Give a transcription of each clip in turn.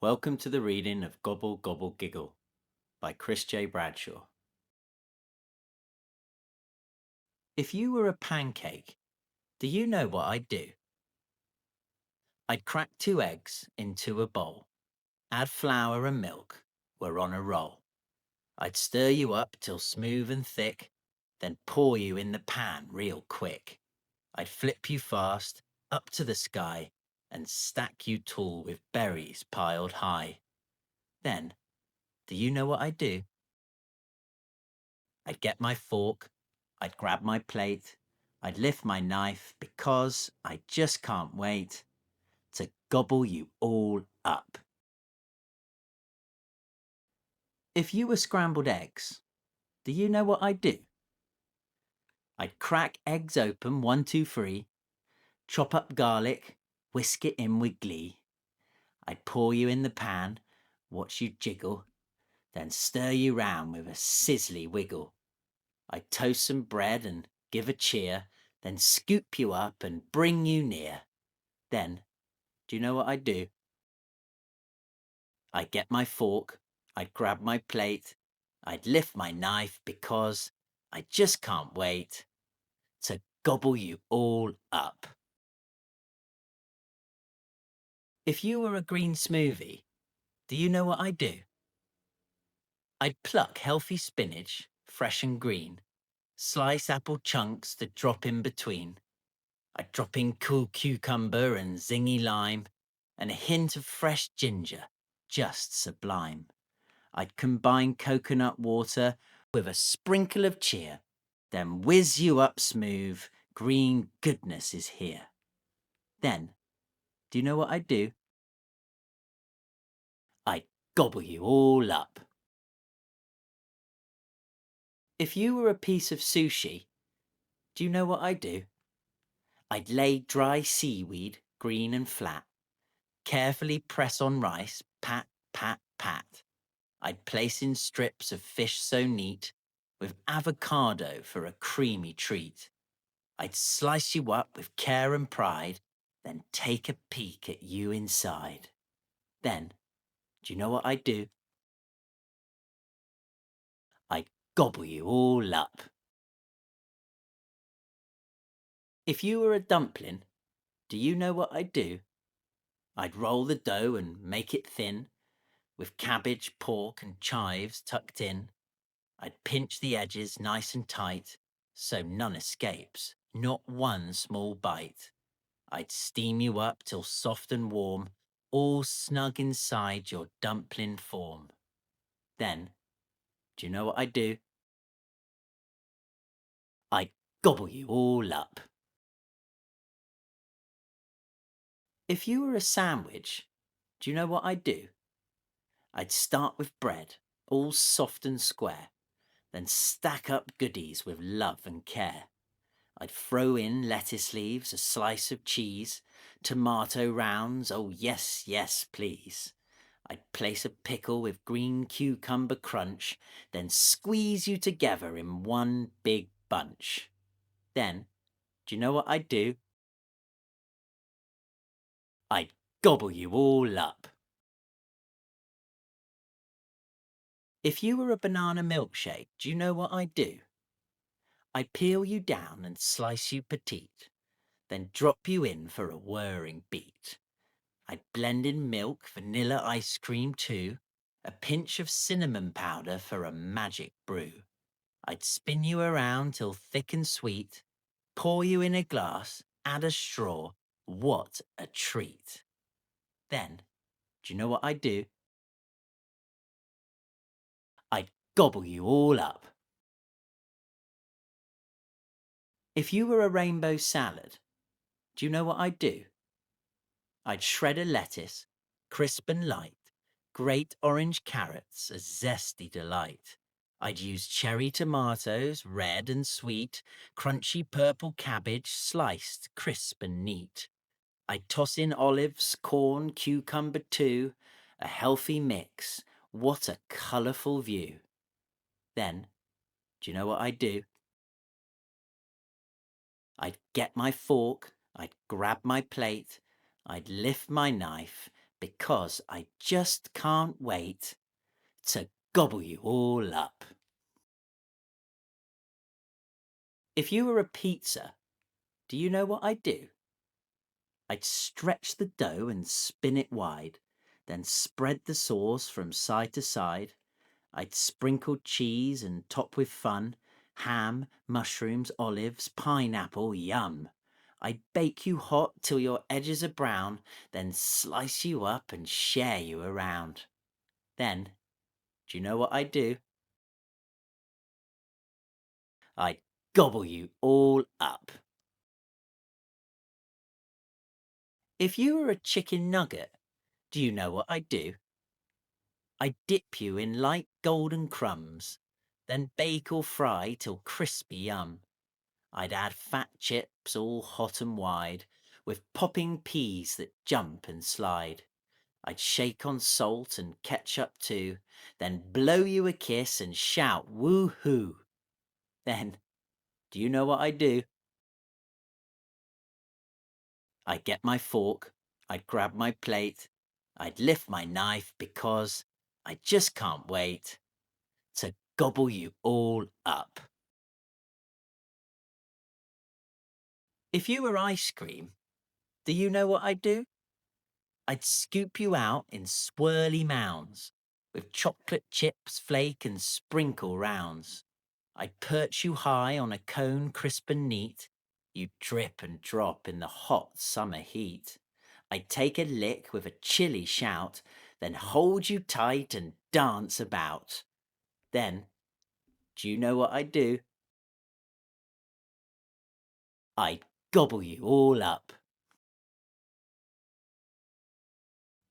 Welcome to the reading of Gobble Gobble Giggle by Chris J. Bradshaw. If you were a pancake, do you know what I'd do? I'd crack 2 eggs into a bowl, add flour and milk, we're on a roll. I'd stir you up till smooth and thick, then pour you in the pan real quick. I'd flip you fast, up to the sky, and stack you tall with berries piled high. Then, do you know what I'd do? I'd get my fork, I'd grab my plate, I'd lift my knife because I just can't wait to gobble you all up. If you were scrambled eggs, do you know what I'd do? I'd crack eggs open 1, 2, 3, chop up garlic, whisk it in with glee. I'd pour you in the pan, watch you jiggle, then stir you round with a sizzly wiggle. I'd toast some bread and give a cheer, then scoop you up and bring you near. Then, do you know what I'd do? I'd get my fork, I'd grab my plate, I'd lift my knife because I just can't wait to gobble you all up. If you were a green smoothie, do you know what I'd do? I'd pluck healthy spinach, fresh and green, slice apple chunks to drop in between. I'd drop in cool cucumber and zingy lime, and a hint of fresh ginger, just sublime. I'd combine coconut water with a sprinkle of cheer, then whiz you up smooth, green goodness is here. Then, do you know what I'd do? I'd gobble you all up. If you were a piece of sushi, do you know what I'd do? I'd lay dry seaweed, green and flat, carefully press on rice, pat, pat, pat. I'd place in strips of fish so neat, with avocado for a creamy treat. I'd slice you up with care and pride, then take a peek at you inside. Then, do you know what I'd do? I'd gobble you all up. If you were a dumpling, do you know what I'd do? I'd roll the dough and make it thin, with cabbage, pork and chives tucked in. I'd pinch the edges nice and tight, so none escapes, not one small bite. I'd steam you up till soft and warm, all snug inside your dumpling form. Then, do you know what I'd do? I'd gobble you all up. If you were a sandwich, do you know what I'd do? I'd start with bread, all soft and square, then stack up goodies with love and care. I'd throw in lettuce leaves, a slice of cheese, tomato rounds, oh yes, yes, please. I'd place a pickle with green cucumber crunch, then squeeze you together in one big bunch. Then, do you know what I'd do? I'd gobble you all up. If you were a banana milkshake, do you know what I'd do? I'd peel you down and slice you petite, then drop you in for a whirring beat. I'd blend in milk, vanilla ice cream too, a pinch of cinnamon powder for a magic brew. I'd spin you around till thick and sweet, pour you in a glass, add a straw, what a treat. Then, do you know what I'd do? I'd gobble you all up. If you were a rainbow salad, do you know what I'd do? I'd shred a lettuce, crisp and light, grate orange carrots, a zesty delight. I'd use cherry tomatoes, red and sweet, crunchy purple cabbage, sliced, crisp and neat. I'd toss in olives, corn, cucumber too, a healthy mix. What a colourful view. Then, do you know what I'd do? I'd get my fork, I'd grab my plate, I'd lift my knife, because I just can't wait to gobble you all up. If you were a pizza, do you know what I'd do? I'd stretch the dough and spin it wide, then spread the sauce from side to side. I'd sprinkle cheese and top with fun, ham, mushrooms, olives, pineapple, yum. I'd bake you hot till your edges are brown, then slice you up and share you around. Then, do you know what I'd do? I'd gobble you all up. If you were a chicken nugget, do you know what I'd do? I'd dip you in light golden crumbs, then bake or fry till crispy yum. I'd add fat chips all hot and wide, with popping peas that jump and slide. I'd shake on salt and ketchup too, then blow you a kiss and shout woo-hoo. Then, do you know what I'd do? I'd get my fork, I'd grab my plate, I'd lift my knife because I just can't wait to gobble you all up. If you were ice cream, do you know what I'd do? I'd scoop you out in swirly mounds, with chocolate chips flake and sprinkle rounds. I'd perch you high on a cone crisp and neat. You'd drip and drop in the hot summer heat. I'd take a lick with a chilly shout, then hold you tight and dance about. Then, do you know what I'd do? I'd gobble you all up.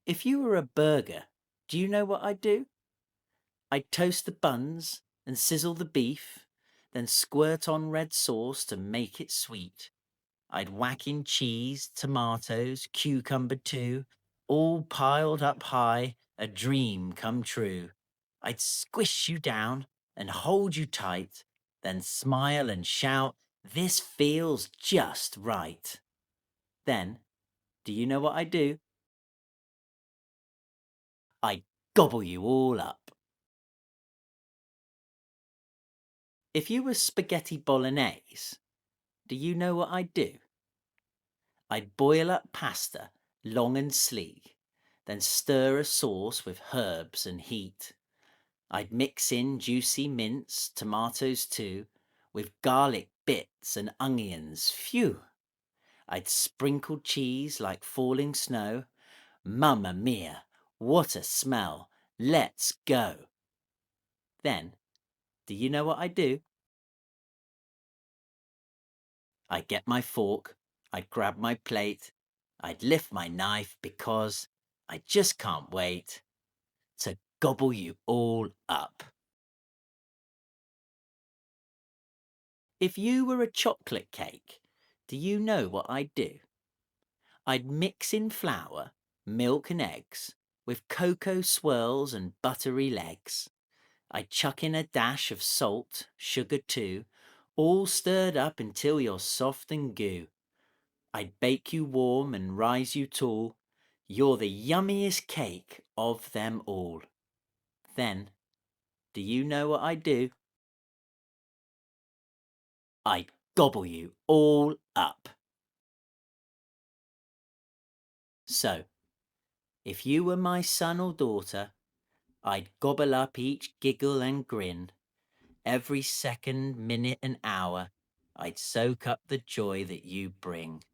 If you were a burger, do you know what I'd do? I'd toast the buns and sizzle the beef, then squirt on red sauce to make it sweet. I'd whack in cheese, tomatoes, cucumber too, all piled up high, a dream come true. I'd squish you down and hold you tight, then smile and shout, this feels just right. Then, do you know what I do? I gobble you all up. If you were spaghetti bolognese, do you know what I'd do? I'd boil up pasta, long and sleek, then stir a sauce with herbs and heat. I'd mix in juicy mince, tomatoes too, with garlic bits and onions, phew. I'd sprinkle cheese like falling snow. Mamma mia, what a smell! Let's go. Then, do you know what I'd do? I'd get my fork, I'd grab my plate, I'd lift my knife because I just can't wait to gobble you all up. If you were a chocolate cake, do you know what I'd do? I'd mix in flour, milk and eggs, with cocoa swirls and buttery legs. I'd chuck in a dash of salt, sugar too, all stirred up until you're soft and goo. I'd bake you warm and rise you tall. You're the yummiest cake of them all. Then, do you know what I'd do? I'd gobble you all up. So, if you were my son or daughter, I'd gobble up each giggle and grin. Every second, minute and hour, I'd soak up the joy that you bring.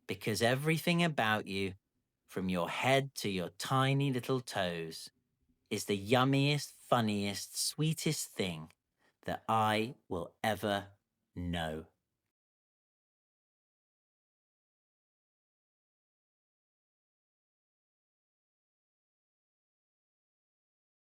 Because everything about you, from your head to your tiny little toes, is the yummiest, funniest, sweetest thing that I will ever know.